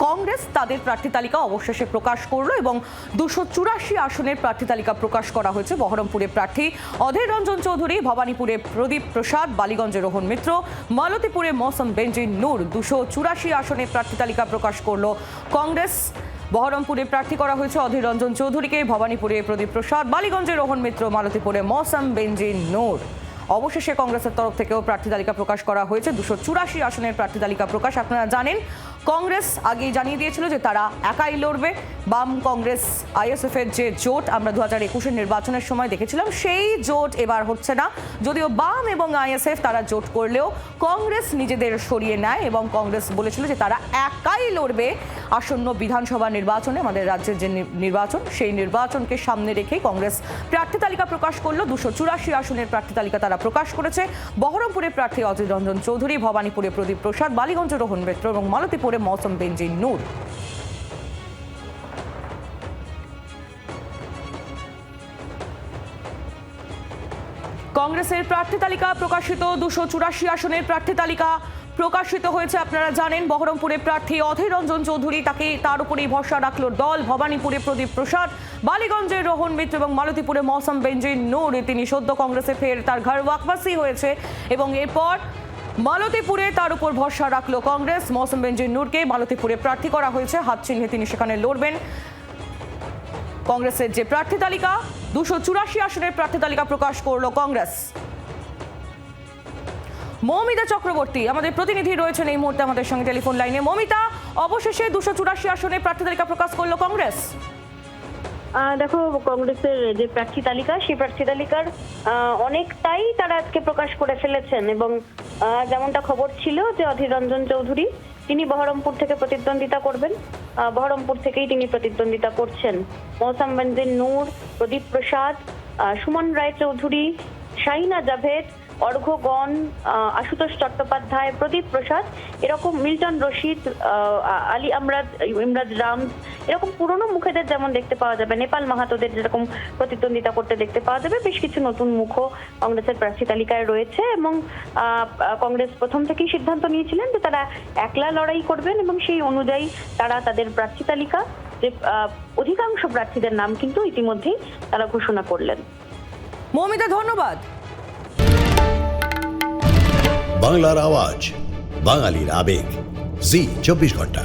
কংগ্রেস তাদের প্রার্থী তালিকা অবশেষে প্রকাশ করলো এবং 284 আসনের প্রার্থী তালিকা প্রকাশ করা হয়েছে। বহরমপুরে প্রার্থী অধীর রঞ্জন চৌধুরী, ভবানীপুরে প্রদীপ প্রসাদ, বালিগঞ্জে রোহন মিত্র, মালতীপুরে মৌসম বেনজির নূর। 284 আসনের প্রার্থী তালিকা প্রকাশ করলো কংগ্রেস। বহরমপুরে প্রার্থী করা হয়েছে অধীর রঞ্জন চৌধুরীকে, ভবানীপুরে প্রদীপ প্রসাদ, বালিগঞ্জে রোহন মিত্র, মালতীপুরে মৌসম বেনজির নূর। অবশেষে কংগ্রেসের তরফ থেকেও প্রার্থী তালিকা প্রকাশ করা হয়েছে। 284 আসনের প্রার্থী তালিকা প্রকাশ। আপনারা জানেন কংগ্রেস আগেই জানিয়ে দিয়েছিল যে তারা একাই লড়বে। বাম কংগ্রেস আইএসএফ এর যে জোট আমরা 2021 নির্বাচনের সময় দেখেছিলাম, সেই জোট এবার হচ্ছে না। যদিও বাম এবং আইএসএফ তারা জোট করলেও কংগ্রেস নিজেদের সরিয়ে নেয় এবং কংগ্রেস বলেছিল যে তারা একাই লড়বে আসন্ন বিধানসভা নির্বাচনে। আমাদের রাজ্যের যে নির্বাচন, সেই নির্বাচনকে সামনে রেখেই কংগ্রেস প্রার্থী তালিকা প্রকাশ করলো। 284 আসনের প্রার্থী তালিকা তারা প্রকাশ করেছে। বহরমপুরে প্রার্থী অধীর রঞ্জন চৌধুরী, ভবানীপুরে প্রদীপ প্রসাদ, বালিগঞ্জে রোহন মিত্র এবং মালতীপুরে মৌসম বেনজির নূর। কংগ্রেসের প্রার্থী তালিকা প্রকাশিত। 284 আসনের প্রার্থী তালিকা প্রকাশিত হয়েছে। আপনারা জানেন বহরমপুরে প্রার্থী অধীর রঞ্জন চৌধুরী, তার উপরেই ভরসা রাখলো দল। ভবানীপুরে প্রদীপ প্রসাদ, বালিগঞ্জে রোহন মিত্র এবং মালতীপুরে মৌসম বেনজির নূর। তিনি সদ্য কংগ্রেসে ফের তার ঘর ওয়াকফাসি হয়েছে এবং এরপর মালতীপুরে তার উপর ভরসা রাখলো কংগ্রেস। মৌসম বেনজির নূরকে মালতীপুরে প্রার্থী করা হয়েছে, হাত চিহ্নে তিনি সেখানে লড়বেন। কংগ্রেসের যে প্রার্থী তালিকা, 284 আসনের প্রার্থী তালিকা প্রকাশ করলো কংগ্রেস। মৌমিতা চক্রবর্তী আমাদের প্রতিনিধি রয়েছেন এই মুহূর্তে আমাদের সঙ্গে টেলিফোন লাইনে। মৌমিতা, অবশেষে 284 আসনে প্রার্থী তালিকা প্রকাশ করলো কংগ্রেস। দেখো, কংগ্রেসের যে প্রার্থী তালিকা, সেই প্রার্থী তালিকার অনেকটাই তারা আজকে প্রকাশ করে ফেলেছেন এবং যেমনটা খবর ছিল যে অধীর রঞ্জন চৌধুরী তিনি বহরমপুর থেকে প্রতিদ্বন্দ্বিতা করবেন। বহরমপুর থেকেই তিনি প্রতিদ্বন্দ্বিতা করছেন। মৌসম বেনজির নূর, প্রদীপ প্রসাদ, সুমন রায় চৌধুরী, শাহিনা জাভেদ, অর্ঘ্যগণ, আশুতোষ চট্টোপাধ্যায়, প্রদীপ প্রসাদ, এরকম মিল্টন রশিদ, আলী ইমরাজ রাম, এরকম পুরনো মুখেদের যেমন দেখতে পাওয়া যাবে, নেপাল মাহাতোদের যেরকম প্রতিদ্বন্দ্বিতা করতে দেখতে পাওয়া যাবে, বেশ কিছু নতুন মুখও কংগ্রেসের প্রার্থী তালিকায় রয়েছে। এবং কংগ্রেস প্রথম থেকেই সিদ্ধান্ত নিয়েছিলেন যে তারা একলা লড়াই করবেন এবং সেই অনুযায়ী তারা তাদের প্রার্থী তালিকা, যে অধিকাংশ প্রার্থীদের নাম কিন্তু ইতিমধ্যেই তারা ঘোষণা করলেন। মৌমিতা, ধন্যবাদ। বাংলার আওয়াজ, বাঙালির আবেগ, জি 24 ঘন্টা।